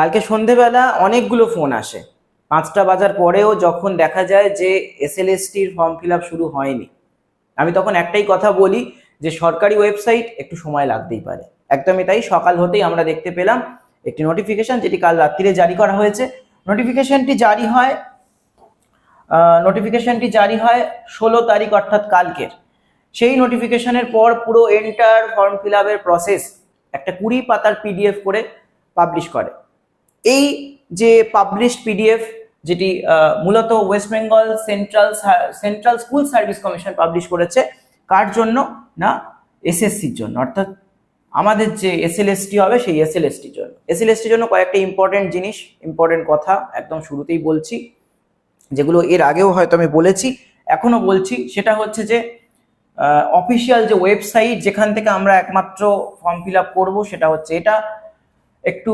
কালকে সন্ধেবেলা অনেকগুলো ফোন আসে, 5টা বাজার পরেও যখন দেখা যায় যে এসএলএসটির ফর্ম ফিল আপ শুরু হয়নি। আমি তখন একটাই কথা বলি যে সরকারি ওয়েবসাইট, একটু সময় লাগতেই পারে। একদমই তাই, সকাল হতেই আমরা দেখতে পেলাম একটি নোটিফিকেশন, যেটি কাল রাত্রিরে জারি করা হয়েছে। নোটিফিকেশনটি জারি হয় 16 তারিখ, অর্থাৎ কালকের। সেই নোটিফিকেশনের পর পুরো এন্টার ফর্ম ফিল আপের প্রসেস একটা 20 পাতার পিডিএফ করে পাবলিশ করে। এই যে পাবলিশড পিডিএফ, যেটি মূলত West Bengal central school service commission publish করেছে, কার জন্য না এসএসসির জন্য, অর্থাৎ আমাদের যে এসএলএসটি হবে সেই এসএলএসটির জন্য। এসএলএসটির জন্য কয়েকটা ইম্পর্টেন্ট কথা একদম শুরুতেই বলছি, যেগুলো এর আগেও হয়তো আমি বলেছি, এখনো বলছি। সেটা হচ্ছে যে অফিসিয়াল যে ওয়েবসাইট যেখান থেকে আমরা একমাত্র ফর্ম ফিল আপ করবো, সেটা হচ্ছে এটা। একটু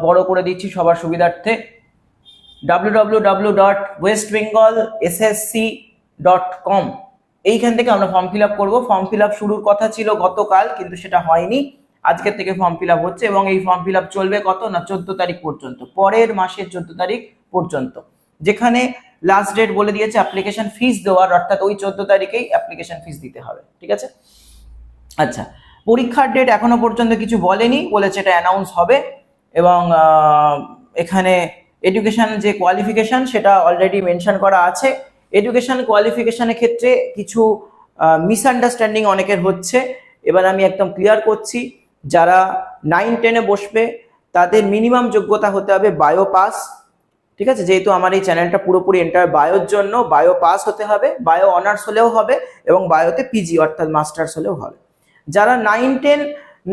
বড় করে দিচ্ছি সবার সুবিধার্থে, www.westbengalssc.com। এইখান থেকে আমরা ফর্ম ফিল আপ করবো। ফর্ম ফিল আপ শুরুর কথা ছিল গতকাল, কিন্তু সেটা হয়নি। আজকের থেকে ফর্ম ফিল আপ হচ্ছে এবং এই ফর্ম ফিল আপ চলবে কত না 14 তারিখ পর্যন্ত, পরের মাসের 14 তারিখ পর্যন্ত, যেখানে লাস্ট ডেট বলে দিয়েছে অ্যাপ্লিকেশন ফিস দেওয়ার, অর্থাৎ ওই 14 তারিখেই অ্যাপ্লিকেশন ফিস দিতে হবে। ঠিক আছে। আচ্ছা, পরীক্ষার ডেট এখনো পর্যন্ত কিছু বলেনি, বলেছে এটা অ্যানাউন্স হবে। এবং এখানে এডুকেশন যে কোয়ালিফিকেশন সেটা অলরেডি মেনশন করা আছে। এডুকেশন কোয়ালিফিকেশনের ক্ষেত্রে কিছু মিসআন্ডারস্ট্যান্ডিং অনেকের হচ্ছে। এবার আমি একদম ক্লিয়ার করছি, যারা 9-10-এ বসবে তাদের মিনিমাম যোগ্যতা হতে হবে বায়ো পাস। ঠিক আছে, যেহেতু আমার এই চ্যানেলটা পুরোপুরি এন্টার বায়োর জন্য, বায়ো পাস হতে হবে, বায়ো অনার্স হলেও হবে এবং বায়োতে পিজি অর্থাৎ মাস্টার্স হলেও হবে। যারা 9-10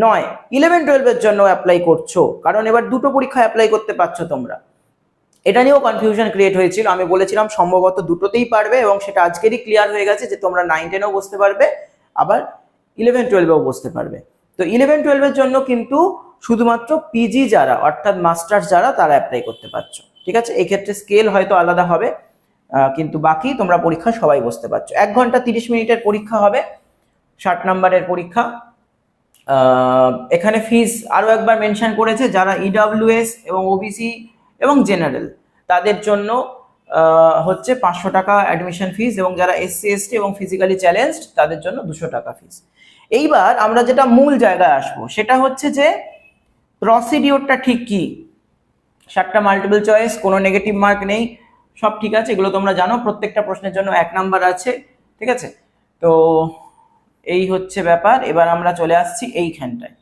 নয় 11-12-এর জন্য অ্যাপ্লাই করছো, কারণ এবার দুটো পরীক্ষা অ্যাপ্লাই করতে পারছো তোমরা, এটা নিয়েও কনফিউশন ক্রিয়েট হয়েছিল। আমি বলেছিলাম সম্ভবত দুটোতেই পারবে এবং সেটা আজকেরই ক্লিয়ার হয়ে গেছে যে তোমরা 9-10-এও বসতে পারবে, আবার 11-12-এও বসতে পারবে। তো 11-12-এর জন্য কিন্তু শুধুমাত্র পিজি যারা অর্থাৎ মাস্টার্স যারা, তারা অ্যাপ্লাই করতে পারছো। ঠিক আছে, এই ক্ষেত্রে স্কেল হয়তো আলাদা হবে, কিন্তু বাকি তোমরা পরীক্ষা সবাই বসতে পারছো। 1 ঘন্টা 30 মিনিটের পরীক্ষা হবে, 60 নম্বরের পরীক্ষা। এখানে ফিস আরো একবার মেনশন করেছে, যারা ইডব্লিউএস এবং ওবিসি এবং জেনারেল তাদের জন্য হচ্ছে 500 টাকা অ্যাডমিশন ফিস, এবং যারা এসসি এসটি এবং ফিজিক্যালি চ্যালেঞ্জড তাদের জন্য 200 টাকা ফিস। এইবার আমরা যেটা মূল জায়গায় আসবো, সেটা হচ্ছে যে প্রসিডিওরটা ঠিক কি। 7টা মাল্টিপল চয়েস, কোনো নেগেটিভ মার্ক নেই, সব ঠিক আছে, এগুলো তোমরা জানো। প্রত্যেকটা প্রশ্নের জন্য 1 নাম্বার আছে। ঠিক আছে, তো এই হচ্ছে ব্যাপার। এবার আমরা চলে আসছি এইখানটায়।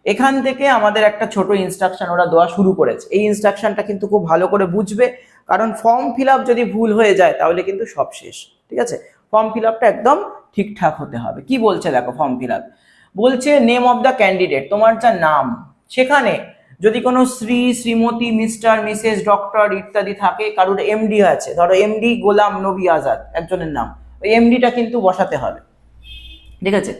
এখান থেকে আমাদের একটা ছোট ইনস্ট্রাকশন ওরা দেওয়া শুরু করেছে। এই ইনস্ট্রাকশনটা কিন্তু খুব ভালো করে বুঝবে, কারণ ফর্ম ফিল আপ যদি ভুল হয়ে যায় তাহলে কিন্তু সব শেষ। ঠিক আছে, ফর্ম ফিল আপটা একদম ঠিকঠাক হতে হবে। কি বলছে দেখো, ফর্ম ফিল আপ বলছে নেম অফ দ্য ক্যান্ডিডেট, তোমার যা নাম, সেখানে যদি কোনো Shri, Shrimati, mister, Mrs, doctor ইত্যাদি থাকে, কারোর এমডি আছে, ধরো এমডি গোলাম নবী আজাদ একজনের নাম, ওই এমডিটা কিন্তু বসাতে হবে। ঠিক আছে,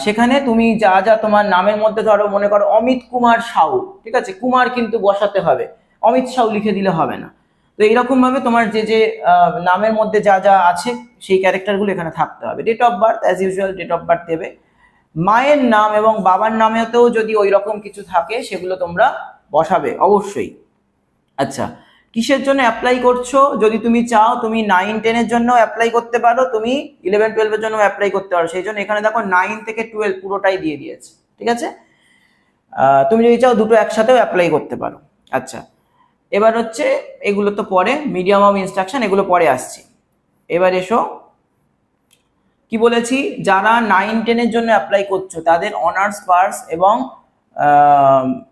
সেখানে তুমি যা যা তোমার নামের মধ্যে, ধরো মনে করো অমিত কুমার সাউ, ঠিক আছে, কুমার কিন্তু বসাতে হবে, অমিত সাউ লিখে দিলে হবে না। তো এইরকম ভাবে তোমার যে যে নামের মধ্যে যা যা আছে সেই ক্যারেক্টারগুলো এখানে থাকতে হবে। Date of birth as usual date of birth দেবে। মায়ের নাম এবং বাবার নামেতেও যদি ওই রকম কিছু থাকে সেগুলো তোমরা বসাবে অবশ্যই। আচ্ছা, কিসের জন্য অ্যাপ্লাই করছো? যদি তুমি চাও তুমি 9-10-এর জন্য অ্যাপ্লাই করতে পারো, তুমি 11-12-এর জন্য অ্যাপ্লাই করতে পারো। সেই জন্য এখানে দেখো 9 থেকে 12 পুরোটাই দিয়ে দিয়েছে। ঠিক আছে, তুমি যদি চাও দুটো একসাথেও অ্যাপ্লাই করতে পারো। আচ্ছা, এবার হচ্ছে এগুলো তো পরে, মিডিয়াম অফ ইনস্ট্রাকশন এগুলো পরে আসছি। এবার এসো, কি বলেছি, যারা 9-10-এর জন্য অ্যাপ্লাই করছো তাদের অনার্স পাস এবং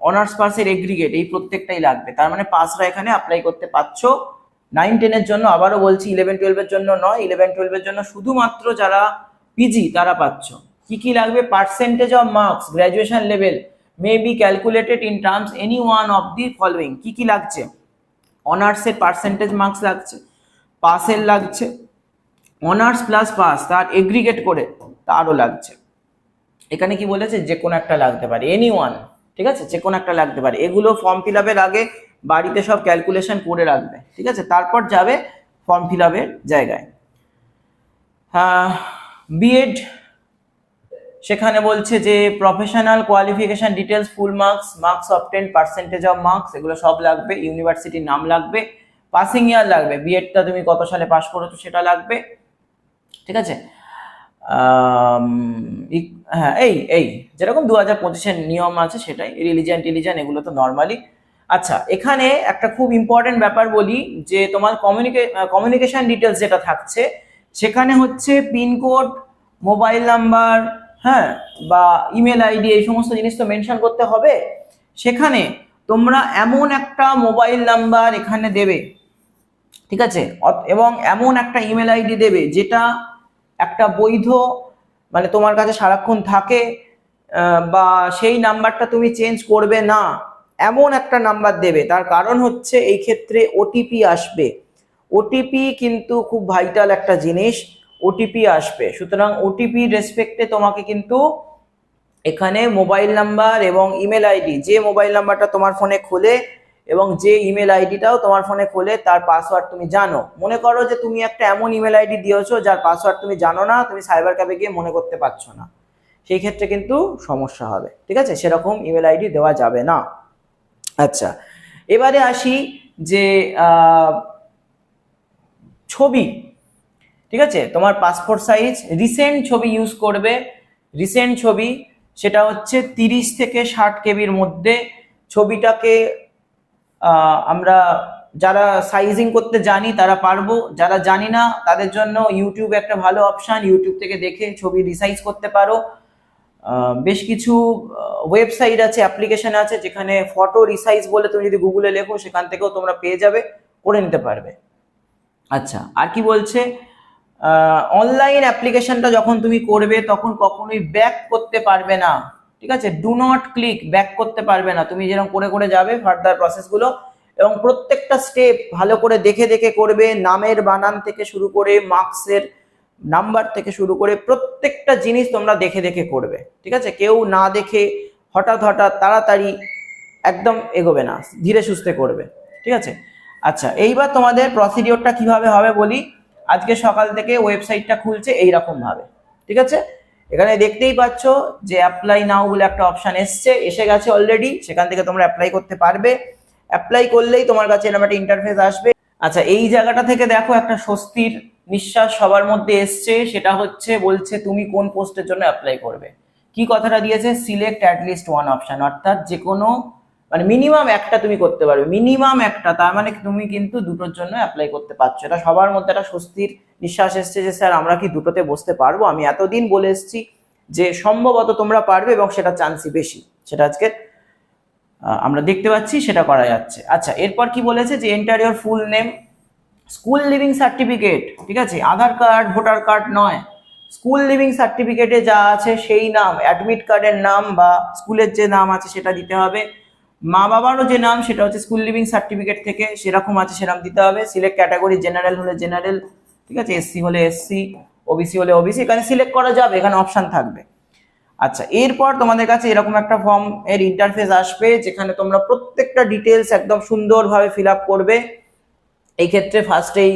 অনার্স পাসের এগ্রিগেট, এই প্রত্যেকটাই লাগবে। তার মানে পাসরা এখানে অ্যাপ্লাই করতে পারছো 9-10-এর জন্য। আবারও বলছি 11-12-এর জন্য নয়, 11-12-এর জন্য শুধুমাত্র যারা পিজি তারা পাচ্ছ। কি কি লাগবে? Percentage of marks graduation level may be calculated in terms any one of the following. কি কি লাগছে? অনার্সের পার্সেন্টেজ মার্কস লাগছে, পাসের লাগছে, অনার্স প্লাস পাস তার এগ্রিগেট করে তারও লাগছে। এখানে কি বলেছে, যে কোনো একটা লাগতে পারে, এনি ওয়ান। ঠিক আছে, যে কোনো একটা লাগতে পারে। এগুলো ফর্ম ফিল আপের আগে বাড়িতে সব ক্যালকুলেশন করে রাখবে। ঠিক আছে, তারপর যাবে ফর্ম ফিল আপের জায়গায়। বিএড সেখানে বলছে যে professional qualification details, full marks, marks obtain, percentage of marks, এগুলো সব লাগবে, ইউনিভার্সিটির নাম লাগবে, পাসিং ইয়ার লাগবে, বিএডটা তুমি কত সালে পাস করেছো সেটা লাগবে, ঠিক আছে। হ্যাঁ এই যেরকম 2025-এর নিয়ম আছে সেটাই, রিলিজিয়ান এগুলো তো নর্মালি। আচ্ছা, এখানে একটা খুব ইম্পর্টেন্ট ব্যাপার বলি, যে তোমার কমিউনিকেশন ডিটেলস যেটা থাকছে সেখানে হচ্ছে পিনকোড, মোবাইল নাম্বার, হ্যাঁ, বা ইমেল আইডি, এই সমস্ত জিনিস তো মেনশন করতে হবে। সেখানে তোমরা এমন একটা মোবাইল নাম্বার এখানে দেবে, ঠিক আছে, এবং এমন একটা ইমেল আইডি দেবে যেটা একটা বৈধ, মানে তোমার কাছে সারাক্ষণ থাকে, বা সেই নাম্বারটা তুমি চেঞ্জ করবে না, এমন একটা নাম্বার দেবে। তার কারণ হচ্ছে এই ক্ষেত্রে ওটিপি আসবে। ওটিপি কিন্তু খুব ভাইটাল একটা জিনিস, ওটিপি আসবে। সুতরাং ওটিপি রেসপেক্টে তোমাকে কিন্তু এখানে মোবাইল নাম্বার এবং ইমেল আইডি, যে মোবাইল নাম্বারটা তোমার ফোনে খোলে এবং যে ইমেল আইডিটাও তোমার ফোনে খোলে, তার পাসওয়ার্ড তুমি জানো। মনে করো যে তুমি একটা এমন ইমেল আইডি দিয়েছো যার পাসওয়ার্ড তুমি জানো না, তুমি সাইবার ক্যাফে গিয়ে মনে করতে পারছো না, সেই ক্ষেত্রে কিন্তু সমস্যা হবে, ঠিক আছে, সেরকম ইমেল আইডি দেওয়া যাবে না। আচ্ছা, এবারে আসি যে ছবি, ঠিক আছে, তোমার পাসপোর্ট সাইজ রিসেন্ট ছবি ইউজ করবে। রিসেন্ট ছবি সেটা হচ্ছে 30 থেকে 60 কেবির মধ্যে। ছবিটাকে আমরা যারা সাইজিং করতে জানি তারা পারবো, যারা জানি না তাদের জন্য ইউটিউব একটা ভালো অপশান, ইউটিউব থেকে দেখে ছবি রিসাইজ করতে পারো। বেশ কিছু ওয়েবসাইট আছে, অ্যাপ্লিকেশন আছে, যেখানে ফটো রিসাইজ বলে তুমি যদি গুগলে লেখো সেখান থেকেও তোমরা পেয়ে যাবে, করে নিতে পারবে। আচ্ছা, আর কি বলছে, অনলাইন অ্যাপ্লিকেশনটা যখন তুমি করবে তখন কখনোই ব্যাক করতে পারবে না, ঠিক আছে, ডু নট ক্লিক, ব্যাক করতে পারবে না। তুমি যেরকম করে করে যাবে ফার্দার প্রসেসগুলো, এবং প্রত্যেকটা স্টেপ ভালো করে দেখে দেখে করবে, নামের বানান থেকে শুরু করে মার্কসের নাম্বার থেকে শুরু করে প্রত্যেকটা জিনিস তোমরা দেখে দেখে করবে, ঠিক আছে, কেউ না দেখে হঠাৎ তাড়াতাড়ি একদম এগোবে না, ধীরে সুস্থে করবে, ঠিক আছে। আচ্ছা, এইবার তোমাদের প্রসিডিওরটা কিভাবে হবে বলি। আজকে সকাল থেকে ওয়েবসাইটটা খুলছে এইরকম ভাবে, ঠিক আছে, এখানে দেখতেই পাচ্ছ যে অ্যাপ্লাই নাও বলে একটা অপশন এসে গেছে অলরেডি, সেখান থেকে তোমরা অ্যাপ্লাই করতে পারবে। অ্যাপ্লাই করলেই তোমার কাছে এরকম একটা ইন্টারফেস আসবে। আচ্ছা, এই জায়গাটা থেকে দেখো একটা স্বস্তির নিঃশ্বাস সবার মধ্যে এসছে, সেটা হচ্ছে বলছে তুমি কোন পোস্টের জন্য অ্যাপ্লাই করবে। কি কথাটা দিয়েছে, সিলেক্ট অ্যাটলিস্ট ওয়ান অপশন, অর্থাৎ যে কোনো, মানে মিনিমাম একটা তুমি করতে পারবে, মিনিমাম একটা, তার মানে তুমি কিন্তু দুটোর জন্য অ্যাপ্লাই করতে পারছো। এটা সবার মধ্যে একটা স্বস্তির নিঃশ্বাস এসছে যে স্যার আমরা কি দুটোতে বসতে পারবো। আমি এতদিন বলে এসেছি যে সম্ভবত তোমরা পারবে এবং সেটা চান্সই বেশি, সেটা আজকে আমরা দেখতে পাচ্ছি, সেটা করা যাচ্ছে। আচ্ছা, এরপর কি বলেছে যে enter your full name, school living certificate, ঠিক আছে, আধার কার্ড ভোটার কার্ড নয়, স্কুল লিভিং সার্টিফিকেটে যা আছে সেই নাম, অ্যাডমিট কার্ডের নাম বা স্কুলের যে নাম আছে সেটা দিতে হবে। মা বাবারও যে নাম সেটা হচ্ছে স্কুল লিভিং সার্টিফিকেট থেকে সেরকম আছে সেরকম দিতে হবে। সিলেক্ট ক্যাটাগরি, জেনারেল হলে জেনারেল, ঠিক আছে, এসসি হলে এসসি, ওবিসি হলে ওবিসি, এখানে সিলেক্ট করা যাবে, এখানে অপশন থাকবে। আচ্ছা, এরপর তোমাদের কাছে এরকম একটা ফর্ম এর ইন্টারফেস আসবে, যেখানে তোমরা প্রত্যেকটা ডিটেলস একদম সুন্দরভাবে ফিল আপ করবে। এই ক্ষেত্রে ফার্স্টেই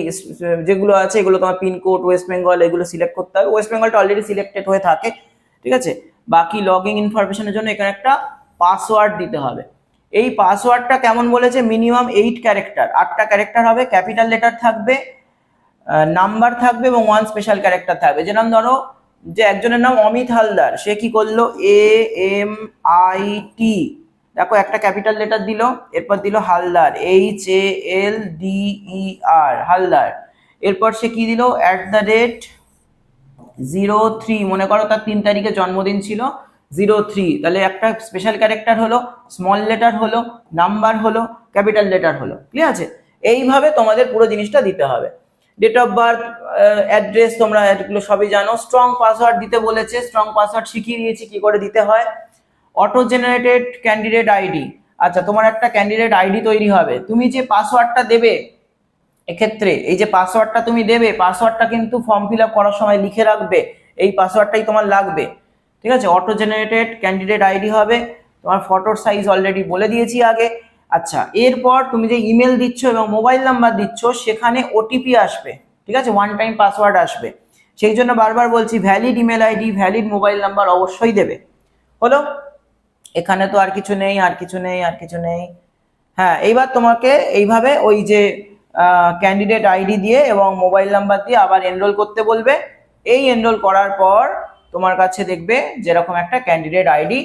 যেগুলো আছে এগুলো তোমার পিনকোড, ওয়েস্ট বেঙ্গল, এগুলো সিলেক্ট করতে হবে। ওয়েস্ট বেঙ্গলটা অলরেডি সিলেক্টেড হয়ে থাকে, ঠিক আছে। বাকি লগইন ইনফরমেশনের জন্য এখানে একটা পাসওয়ার্ড দিতে হবে। এই পাসওয়ার্ডটা কেমন বলেছে, মিনিমাম 8 ক্যারেক্টার, 8টা ক্যারেক্টার হবে, ক্যাপিটাল লেটার থাকবে, নাম্বার থাকবে এবং 1 স্পেশাল ক্যারেক্টার থাকবে। যেরকম ধরো যে একজনের নাম অমিত হালদার, সে কি করলো, AMIT, দেখো একটা ক্যাপিটাল লেটার দিল, এরপর দিল হালদার, HALDER, হালদার। এরপর সে কি দিল, @03, মনে করো তার 3 তারিখে জন্মদিন ছিল, 03, তাহলে একটা স্পেশাল ক্যারেক্টার হলো, স্মল লেটার হলো, নাম্বার হলো, ক্যাপিটাল লেটার হলো, ঠিক আছে। এইভাবে তোমাদের পুরো জিনিসটা দিতে হবে। ডেট অফ বার্থ, অ্যাড্রেস, তোমরা এগুলো সবই জানো। স্ট্রং পাসওয়ার্ড দিতে বলেছে, স্ট্রং পাসওয়ার্ড শিখিয়ে দিয়েছি কি করে দিতে হয়। অটো জেনারেটেড ক্যান্ডিডেট আইডি, আচ্ছা, তোমার একটা ক্যান্ডিডেট আইডি তৈরি হবে, তুমি যে পাসওয়ার্ডটা দেবে, এক্ষেত্রে এই যে পাসওয়ার্ডটা তুমি দেবে, পাসওয়ার্ডটা কিন্তু ফর্ম ফিল আপ করার সময় লিখে রাখবে, এই পাসওয়ার্ডটাই তোমার লাগবে, ঠিক আছে। অটো জেনারেটেড ক্যান্ডিডেট আইডি হবে, তোমার ফটোর সাইজ অলরেডি বলে দিয়েছি আগে। আচ্ছা, এরপর তুমি যে ইমেল দিচ্ছ এবং মোবাইল নাম্বার দিচ্ছ সেখানে ওটিপি আসবে, ঠিক আছে, ওয়ান টাইম পাসওয়ার্ড আসবে। সেই জন্য বারবার বলছি valid email ID, valid mobile number অবশ্যই দেবে। হলো, এখানে তো আর কিছু নেই, আর কিছু নেই, আর কিছু নেই। হ্যাঁ, এইবার তোমাকে এইভাবে ওই যে ক্যান্ডিডেট আইডি দিয়ে এবং মোবাইল নাম্বার দিয়ে আবার এনরোল করতে বলবে। এই এনরোল করার পর তোমার কাছে দেখবে যেরকম একটা ক্যান্ডিডেট আইডি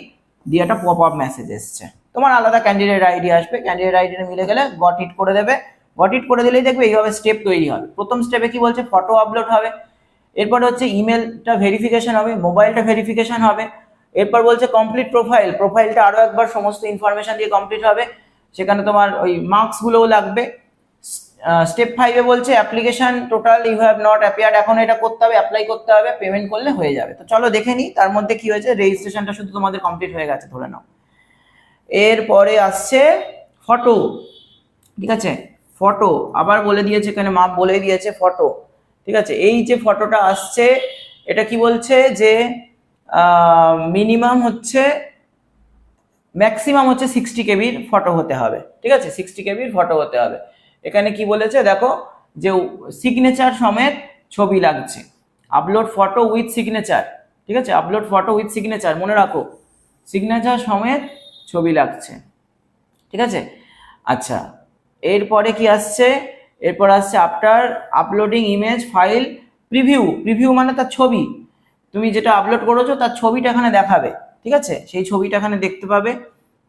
দিয়ে একটা পপ আপ মেসেজ এসছে, তোমার আলাদা ক্যান্ডিডেট আইডি আসবে, ক্যান্ডিডেট আইডিটা মিলে গেলে গট ইট করে দেবে। গট ইট করে দিলেই দেখবে এইভাবে স্টেপ তৈরি হবে। প্রথম স্টেপে কি বলছে, ফটো আপলোড হবে, এরপরে হচ্ছে ইমেলটা ভেরিফিকেশন হবে, মোবাইলটা ভেরিফিকেশন হবে, এরপর বলছে কমপ্লিট প্রোফাইল, প্রোফাইলটা আরও একবার সমস্ত ইনফরমেশন দিয়ে কমপ্লিট হবে, সেখানে তোমার ওই মার্কসগুলোও লাগবে। স্টেপ 5-এ বলছে application total you have not appeared, এখন এটা করতে হবে, অ্যাপ্লাই করতে হবে, পেমেন্ট করলে হয়ে যাবে। তো চলো দেখে নিই তার মধ্যে কি হয়েছে। রেজিস্ট্রেশনটা শুধু তোমাদের কমপ্লিট হয়ে গেছে ধরে নাও। এরপরে আসছে ফটো, ঠিক আছে, ফটো আবার বলে দিয়েছে, এখানে মাপ বলে দিয়েছে ফটো, ঠিক আছে। এই যে ফটোটা আসছে এটা কি বলছে যে মিনিমাম হচ্ছে, ম্যাক্সিমাম হচ্ছে 60 কেবির ফটো হতে হবে, ঠিক আছে, 60 কেবির ফটো হতে হবে। এখানে কি বলেছে দেখো, যে সিগনেচার সমেত ছবি লাগছে, আপলোড ফটো উইথ সিগনেচার, ঠিক আছে, আপলোড ফটো উইথ সিগনেচার, মনে রাখো সিগনেচার সমেত ছবি লাগছে, ঠিক আছে। আচ্ছা, এরপরে কি আসছে, এরপর আসছে after uploading image file preview, preview মানে তার ছবি, তুমি যেটা আপলোড করেছো তার ছবিটা এখানে দেখাবে, ঠিক আছে, সেই ছবিটা এখানে দেখতে পাবে।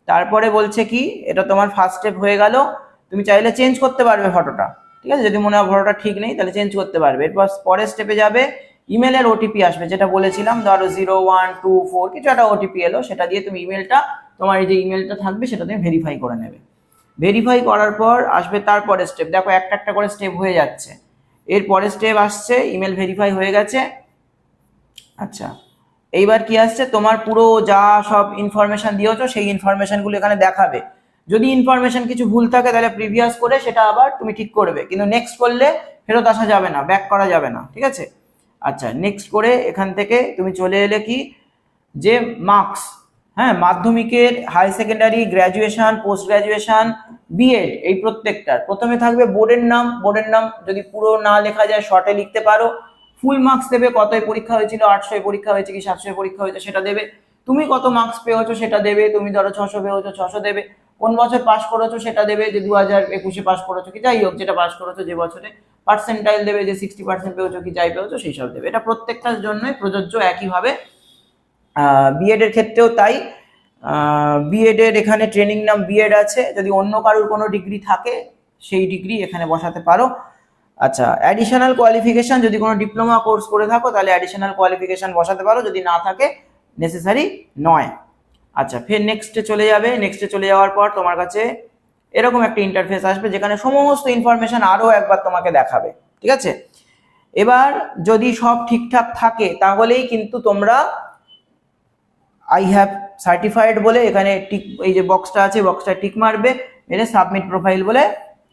তারপরে বলছে কি, এটা তোমার ফার্স্ট স্টেপ হয়ে গেল, তুমি চাইলে চেঞ্জ করতে পারবে ফটোটা, ঠিক আছে, যদি মনে হয় ফটোটা ঠিক নেই তাহলে চেঞ্জ করতে পারবে। এরপর পরের স্টেপে যাবে, ইমেলের ওটিপি আসবে, যেটা বলেছিলাম ধরো 0124 কিছু একটা ওটিপি এলো, সেটা দিয়ে তুমি ইমেলটা, তোমার এই যে ইমেলটা থাকবে সেটা তুমি ভেরিফাই করে নেবে। ভেরিফাই করার পর আসবে তারপরে স্টেপ, দেখো একটা একটা করে স্টেপ হয়ে যাচ্ছে। এরপরে স্টেপ আসছে ইমেল ভেরিফাই হয়ে গেছে। আচ্ছা, এইবার কি আসছে, তোমার পুরো যা সব ইনফরমেশন দিয়েছো সেই ইনফরমেশনগুলো এখানে দেখাবে। যদি ইনফরমেশন কিছু ভুল থাকে তাহলে প্রিভিয়াস করে সেটা আবার তুমি ঠিক করবে, কিন্তু নেক্সট করলে ফেরত আসা যাবে না, ব্যাক করা যাবে না, ঠিক আছে। আচ্ছা, নেক্সট করে এখান থেকে তুমি চলে এলে কি, যে মার্কস, হ্যাঁ, মাধ্যমিকের, high secondary, graduation, post graduation, BEd, এই প্রত্যেকটার প্রথমে থাকবে বোর্ডের নাম, বোর্ডের নাম যদি পুরো না লেখা যায় শর্টে লিখতে পারো। ফুল মার্কস দেবে, কতই পরীক্ষা হয়েছিল, 800 পরীক্ষা হয়েছে কি 700 পরীক্ষা হয়েছে সেটা দেবে, তুমি কত মার্কস পেয়েছো সেটা দেবে, তুমি ধরো 600 পেয়েছো 600 দেবে, কোন বছর পাস করেছো সেটা দেবে, যে 2021-এ পাস করেছো কি যাই হোক, যেটা পাস করেছো যে বছরে, পার্সেন্টাইল দেবে, যে 60% পেয়েছো কি যাই পেয়েছো সেই সব দেবে। এটা প্রত্যেকটার জন্যই প্রযোজ্য একইভাবে। বিএড এর ক্ষেত্রেও তাই, বিএড এর এখানে ট্রেনিং নাম বিএড আছে, যদি অন্য কারোর কোনো ডিগ্রি থাকে সেই ডিগ্রি এখানে বসাতে পারো। আচ্ছা, অ্যাডিশনাল কোয়ালিফিকেশন, যদি কোনো ডিপ্লোমা কোর্স করে থাকো তাহলে অ্যাডিশনাল কোয়ালিফিকেশন বসাতে পারো, যদি না থাকে নেসেসারি নয়। আচ্ছা, ফের নেক্সটে চলে যাবে, নেক্সটে চলে যাওয়ার পর তোমার কাছে এরকম একটা ইন্টারফেস আসবে যেখানে সমস্ত ইনফরমেশন আরও একবার তোমাকে দেখাবে, ঠিক আছে। এবার যদি সব ঠিকঠাক থাকে তাহলেই কিন্তু তোমরা আই হ্যাভ সার্টিফাইড বলে এখানে টিক, এই যে বক্সটা আছে বক্সটা টিক মারবে, মেরে সাবমিট প্রোফাইল বলে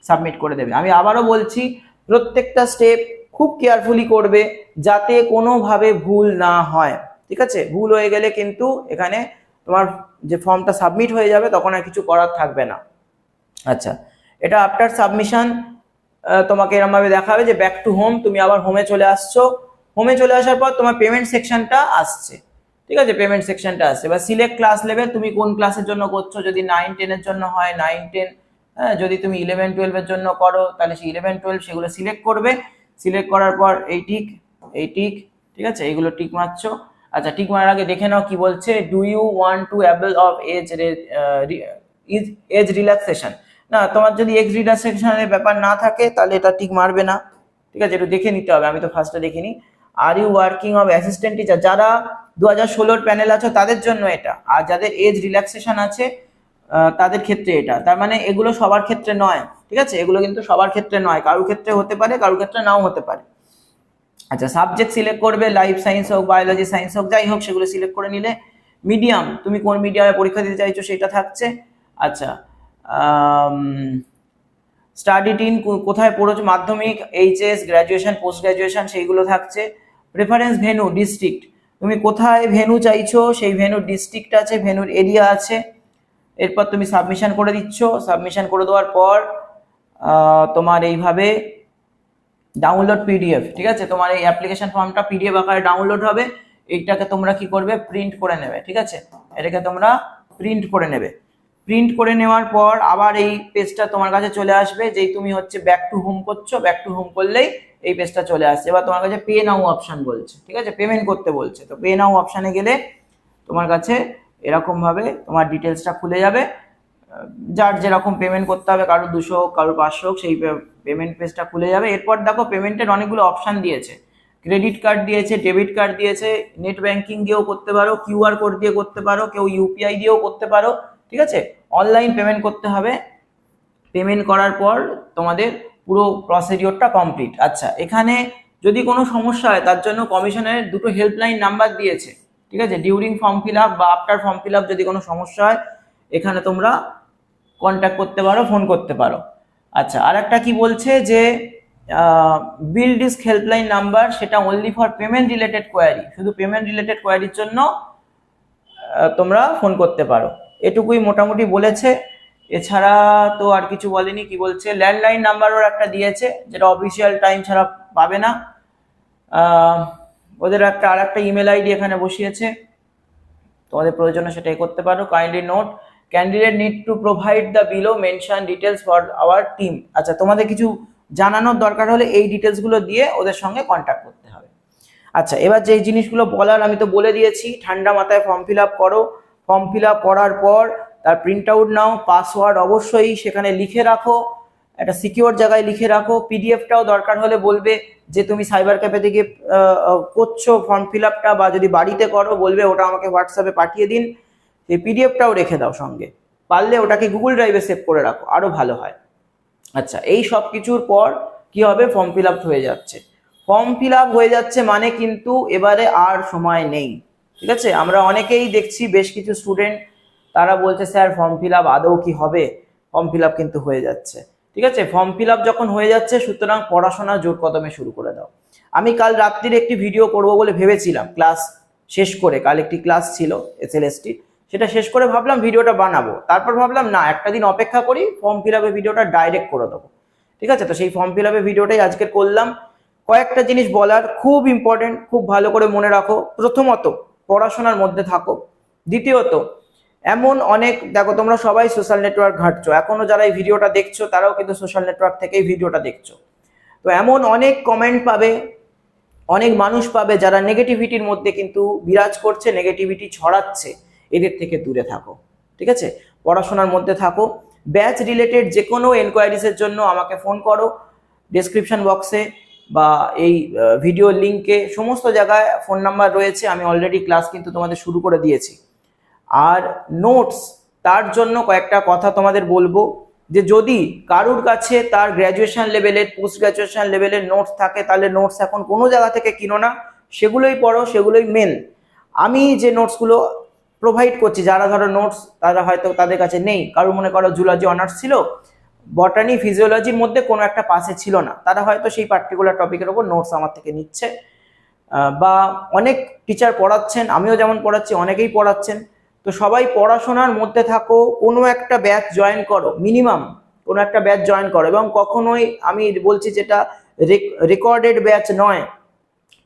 সাবমিট করে দেবে। আমি আবারও বলছি, প্রত্যেকটা স্টেপ খুব কেয়ারফুলি করবে যাতে কোনোভাবে ভুল না হয়, ঠিক আছে। ভুল হয়ে গেলে কিন্তু এখানে তোমার যে ফর্মটা সাবমিট হয়ে যাবে তখন আর কিছু করার থাকবে না। আচ্ছা, এটা আফটার সাবমিশন তোমাকে এরমভাবে দেখাবে যে ব্যাক টু হোম, তুমি আবার হোমে চলে আসছো। হোমে চলে আসার পর তোমার পেমেন্ট সেকশনটা আসছে, ঠিক আছে, পেমেন্ট সেকশনটা আসছে। এবার সিলেক্ট ক্লাস লেভেল, তুমি কোন ক্লাসের জন্য করছো, যদি 9-10 এর জন্য হয় 9-10, হ্যাঁ, যদি তুমি 11-12 এর জন্য করো তাহলে সেই 11-12 সেগুলো সিলেক্ট করবে। সিলেক্ট করার পর এই টিক, এই টিক, ঠিক আছে, এইগুলো টিক মারছো। আচ্ছা, টিক মারার আগে দেখে নাও কি বলছে, do you want to avail of age relaxation. না, তোমার যদি এজ রিল্যাক্সেশনের ব্যাপার না থাকে তাহলে এটা টিক মারবে না, ঠিক আছে, একটু দেখে নিতে হবে, আমি তো ফার্স্টে দেখিনি। Are you working of assistant teacher, যারা 2016 প্যানেল আছো তাদের জন্য এটা, আর যাদের এজ রিল্যাক্সেশন আছে তাদের ক্ষেত্রে এটা। তার মানে এগুলো সবার ক্ষেত্রে নয়, ঠিক আছে, এগুলো কিন্তু সবার ক্ষেত্রে নয়, কারোর ক্ষেত্রে হতে পারে কারোর ক্ষেত্রে নাও হতে পারে। আচ্ছা, সাবজেক্ট সিলেক্ট করবে, লাইফ সায়েন্স হোক, বায়োলজি সায়েন্স হোক, যাই হোক সেগুলো সিলেক্ট করে নিলে। মিডিয়াম, তুমি কোন মিডিয়ামে পরীক্ষা দিতে চাইছো সেটা থাকছে। আচ্ছা, স্টাডি টিন, কোথায় পড়েছো, মাধ্যমিক, এইচএস, গ্র্যাজুয়েশন, পোস্ট গ্র্যাজুয়েশন, সেইগুলো থাকছে। প্রেফারেন্স ভেন্যু, ডিস্ট্রিক্ট, তুমি কোথায় ভেন্যু চাইছো সেই ভেন্যুর ডিস্ট্রিক্ট আছে, ভেন্যুর এরিয়া আছে। এরপর তুমি সাবমিশন করে দিচ্ছ, সাবমিশন করে দেওয়ার পর তোমার এইভাবে ডাউনলোড পিডিএফ, ঠিক আছে, তোমার এই অ্যাপ্লিকেশন ফর্মটা পিডিএফ আকারে ডাউনলোড হবে, এইটাকে তোমরা কি করবে, প্রিন্ট করে নেবে, ঠিক আছে, এটাকে তোমরা প্রিন্ট করে নেবে। প্রিন্ট করে নেওয়ার পর আবার এই পেজটা তোমার কাছে চলে আসবে, যেই তুমি হচ্ছে ব্যাক টু হোম করছো, ব্যাক টু হোম করলেই এই পেজটা চলে আসছে। এবার তোমার কাছে পে নাও অপশন বলছে, ঠিক আছে, পেমেন্ট করতে বলছে, তো পে নাও অপশানে গেলে তোমার কাছে এরকম ভাবে তোমার ডিটেলসটা খুলে যাবে, যার যেরকম পেমেন্ট করতে হবে, কারো 200 হোক কারো 500 হোক, সেই পেমেন্ট পেজটা খুলে যাবে। এরপর দেখো পেমেন্টের অনেকগুলো অপশান দিয়েছে, ক্রেডিট কার্ড দিয়েছে, ডেবিট কার্ড দিয়েছে, নেট ব্যাংকিং দিয়েও করতে পারো, কিউআর কোড দিয়ে করতে পারো, কেউ ইউপিআই দিয়েও করতে পারো, ঠিক আছে, অনলাইন পেমেন্ট করতে হবে। পেমেন্ট করার পর তোমাদের পুরো প্রসিডিওরটা কমপ্লিট। আচ্ছা, এখানে যদি কোনো সমস্যা হয় তার জন্য কমিশনের 2টো হেল্পলাইন নাম্বার দিয়েছে, ঠিক আছে, ডিউরিং ফর্ম ফিল আপ বা আফটার ফর্ম ফিল আপ যদি কোনো সমস্যা হয় এখানে তোমরা কন্ট্যাক্ট করতে পারো, ফোন করতে পারো। আচ্ছা, আর একটা কি বলছে যে বিল ডিস্ক হেল্পলাইন নাম্বার, সেটা only for payment related query, শুধু পেমেন্ট রিলেটেড কোয়ারির জন্য তোমরা ফোন করতে পারো। এটুকুই মোটামুটি বলেছে, এছাড়া তো আর কিছু বলেনি। কি বলছে, ল্যান্ডলাইন নাম্বারও একটা দিয়েছে, যেটা অফিসিয়াল টাইম ছাড়া পাবে না। ওদের আর একটা ইমেল আইডি এখানে বসিয়েছে, তোমাদের প্রয়োজনে সেটাই করতে পারো। Kindly note, candidate need to provide the below mention details for our team. আচ্ছা, তোমাদের কিছু জানানোর দরকার হলে এই ডিটেলসগুলো দিয়ে ওদের সঙ্গে কন্ট্যাক্ট করতে হবে। আচ্ছা, এবার যে জিনিসগুলো বলার আমি তো বলে দিয়েছি, ঠান্ডা মাথায় ফর্ম ফিল আপ করো, ফর্ম ফিল আপ করার পর তার প্রিন্ট আউট নাও, পাসওয়ার্ড অবশ্যই সেখানে লিখে রাখো, একটা সিকিউর জায়গায় লিখে রাখো। পিডিএফটাও দরকার হলে বলবে যে তুমি সাইবার ক্যাফে থেকে করছো ফর্ম ফিল আপটা, বা যদি বাড়িতে করো বলবে ওটা আমাকে হোয়াটসঅ্যাপে পাঠিয়ে দিন, এই পিডিএফটাও রেখে দাও সঙ্গে, পারলে ওটাকে গুগল ড্রাইভে সেভ করে রাখো, আরও ভালো হয়। আচ্ছা, এই সব কিছুর পর কি হবে, ফর্ম ফিল আপ হয়ে যাচ্ছে। ফর্ম ফিল আপ হয়ে যাচ্ছে মানে কিন্তু এবারে আর সময় নেই, ঠিক আছে। আমরা অনেকেই দেখছি, বেশ কিছু স্টুডেন্ট তারা বলছে স্যার ফর্ম ফিল আপ আদৌ কি হবে, ফর্ম ফিল আপ কিন্তু হয়ে যাচ্ছে, ঠিক আছে। ফর্ম ফিল আপ যখন হয়ে যাচ্ছে, সুতরাং পড়াশোনা জোর কদমে শুরু করে দাও। আমি কাল রাত্রির একটি ভিডিও করব বলে ভেবেছিলাম, ক্লাস শেষ করে, কাল একটি ক্লাস ছিল এসএলএসটি, সেটা শেষ করে ভাবলাম ভিডিওটা বানাবো, তারপর ভাবলাম না, একটা দিন অপেক্ষা করি, ফর্ম ফিল আপের ভিডিওটা ডাইরেক্ট করে দেবো, ঠিক আছে। তো সেই ফর্ম ফিল আপের ভিডিওটাই আজকে করলাম। কয়েকটা জিনিস বলার, খুব ইম্পর্টেন্ট, খুব ভালো করে মনে রাখো। প্রথমত, পড়াশোনার মধ্যে থাকো। দ্বিতীয়ত, এমন অনেক, দেখো তোমরা সবাই সোশ্যাল নেটওয়ার্ক ঘাঁটছো, এখনো যারা এই ভিডিওটা দেখছো তারাও কিন্তু সোশ্যাল নেটওয়ার্ক থেকেই ভিডিওটা দেখছো। তো এমন অনেক কমেন্ট পাবে, অনেক মানুষ পাবে যারা নেগেটিভিটির মধ্যে কিন্তু বিরাজ করছে, নেগেটিভিটি ছড়াচ্ছে, এদের থেকে দূরে থাকো, ঠিক আছে। পড়াশোনার মধ্যে থাকো। ব্যাচ রিলেটেড যে কোনো এনকোয়ারিজের জন্য আমাকে ফোন করো, ডেসক্রিপশন বক্সে বা এই ভিডিও লিঙ্কে সমস্ত জায়গায় ফোন নাম্বার রয়েছে। আমি অলরেডি ক্লাস কিন্তু তোমাদের শুরু করে দিয়েছি। আর নোটস, তার জন্য কয়েকটা কথা তোমাদের বলবো, যে যদি কারুর কাছে তার গ্র্যাজুয়েশন লেভেলের, পোস্ট গ্র্যাজুয়েশন লেভেলের নোটস থাকে, তাহলে নোটস এখন কোনো জায়গা থেকে কিনো না, সেগুলোই পড়ো, সেগুলোই মেন। আমি যে নোটসগুলো প্রোভাইড করছি, যারা ধরো নোটস তারা হয়তো তাদের কাছে নেই, কারো মনে করো জুলজি অনার্স ছিল, বটানি ফিজিওলজির মধ্যে কোনো একটা পাশে ছিল না, তারা হয়তো সেই পার্টিকুলার টপিকের ওপর নোটস আমার থেকে নিচ্ছে, বা অনেক টিচার পড়াচ্ছেন, আমিও যেমন পড়াচ্ছি, অনেকেই পড়াচ্ছেন। তো সবাই পড়াশোনার মধ্যে থাকো, কোনো একটা ব্যাচ জয়েন করো, মিনিমাম কোনো একটা ব্যাচ জয়েন করো, এবং কখনোই আমি বলছি যেটা রেকর্ডেড ব্যাচ নয়,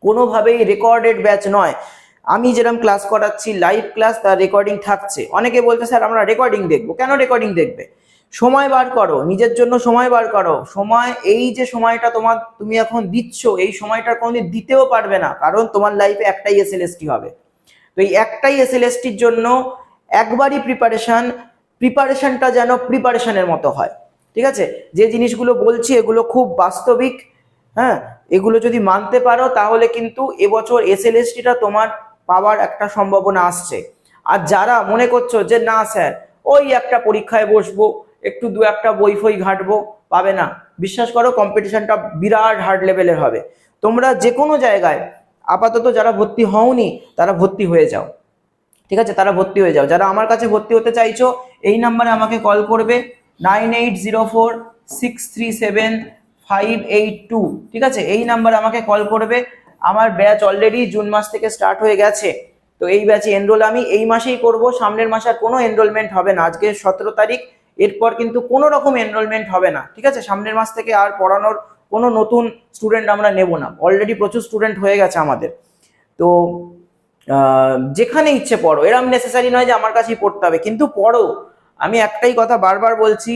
কোনোভাবেই রেকর্ডেড ব্যাচ নয়। আমি যেরকম ক্লাস করাচ্ছি লাইভ ক্লাস, তার রেকর্ডিং থাকছে। অনেকে বলছে স্যার আমরা রেকর্ডিং দেখবো, কেন রেকর্ডিং দেখবে? সময় বার করো, নিজের জন্য সময় বার করো। সময়, এই যে সময়টা তুমি এখন দিচ্ছ, এই সময়টা কোনোদিন দিতেও পারবে না, কারণ তোমার লাইফে একটাই এসএলএসটি হবে। তো এই একটাই এসএলএসটির জন্য একবারই প্রিপারেশনটা যেন প্রিপারেশনের মতো হয়, ঠিক আছে। যে জিনিসগুলো বলছি এগুলো খুব বাস্তবিক, হ্যাঁ, এগুলো যদি মানতে পারো তাহলে কিন্তু এবছর এসএলএসটিটা তোমার পাওয়ার একটা সম্ভাবনা আসছে। আর যারা মনে করছো যে না স্যার ওই একটা পরীক্ষায় বসবো, একটু দু একটা বই ফই ঘাঁটবো, পাবে না, বিশ্বাস করো, কম্পিটিশনটা বিরাট হার্ড লেভেলের হবে। তোমরা যে কোনো জায়গায় আপাতত যারা ভর্তি হওনি তারা ভর্তি হয়ে যাও, ঠিক আছে, তারা ভর্তি হয়ে যাও। যারা আমার কাছে ভর্তি হতে চাইছো, এই নাম্বারে আমাকে কল করবে, 9804637582, ঠিক আছে, এই নাম্বারে আমাকে কল করবে। আমার ব্যাচ অলরেডি জুন মাস থেকে স্টার্ট হয়ে গেছে, তো এই ব্যাচে এনরোল আমি এই মাসেই করব, সামনের মাসে আর কোনো এনরোলমেন্ট হবে না। আজকে 17 তারিখ, এরপর কিন্তু কোনো রকম এনরোলমেন্ট হবে না, ঠিক আছে। সামনের মাস থেকে আর পড়ানোর কোনো নতুন স্টুডেন্ট আমরা নেব না, অলরেডি প্রচুর স্টুডেন্ট হয়ে গেছে আমাদের। তো যেখানে ইচ্ছে পড়ো, এরম নেসেসারি নয় যে আমার কাছেই পড়তে হবে, কিন্তু পড়ো। আমি একটাই কথা বারবার বলছি,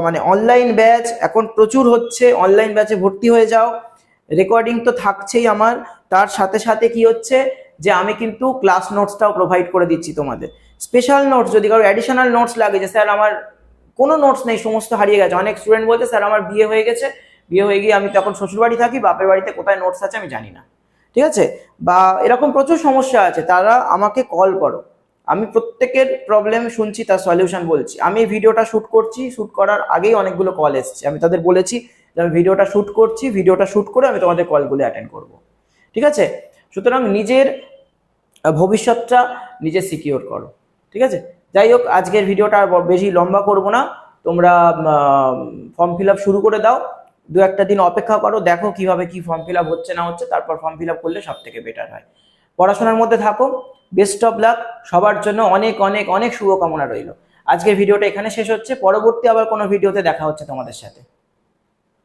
মানে অনলাইন ব্যাচ এখন প্রচুর হচ্ছে, অনলাইন ব্যাচে ভর্তি হয়ে যাও। রেকর্ডিং তো থাকছেই আমার, তার সাথে সাথে কি হচ্ছে যে আমি কিন্তু ক্লাস নোটসটাও প্রোভাইড করে দিচ্ছি তোমাদের। স্পেশাল নোটস যদি কারো অ্যাডিশনাল নোটস লাগে, যে স্যার আমার কোনো নোটস নেই, সমস্ত হারিয়ে গেছে, অনেক স্টুডেন্ট বলছে স্যার আমার বিয়ে হয়ে গেছে, বিয়ে হয়ে গিয়ে আমি তখন শ্বশুর বাড়ি থাকি, বাপের বাড়িতে কোথায় নোটস আছে আমি জানি না, ঠিক আছে, বা এরকম প্রচুর সমস্যা আছে, তারা আমাকে কল করো, আমি প্রত্যেকের প্রবলেম শুনছি, তার সলিউশন বলছি। আমি এই ভিডিওটা শ্যুট করছি, শ্যুট করার আগেই অনেকগুলো কল এসছে, আমি তাদের বলেছি যে আমি ভিডিওটা শ্যুট করছি, ভিডিওটা শ্যুট করে আমি তোমাদের কলগুলো অ্যাটেন্ড করব, ঠিক আছে। সুতরাং নিজের ভবিষ্যৎটা নিজে সিকিওর করো, ঠিক আছে। যাই হোক, আজকের ভিডিওটা আর বেশি লম্বা করব না, তোমরা ফর্ম ফিল আপ শুরু করে দাও, দু একটা দিন অপেক্ষা করো, দেখো কিভাবে কি ফর্ম ফিল আপ হচ্ছে না হচ্ছে, তারপর ফর্ম ফিল আপ করলে সব থেকে বেটার হয়। পড়াশোনার মধ্যে থাকো, বেস্ট অফ লাক, সবার জন্য অনেক অনেক অনেক শুভকামনা রইল। আজকের ভিডিওটা এখানে শেষ হচ্ছে, পরবর্তী আবার কোনো ভিডিওতে দেখা হচ্ছে তোমাদের সাথে।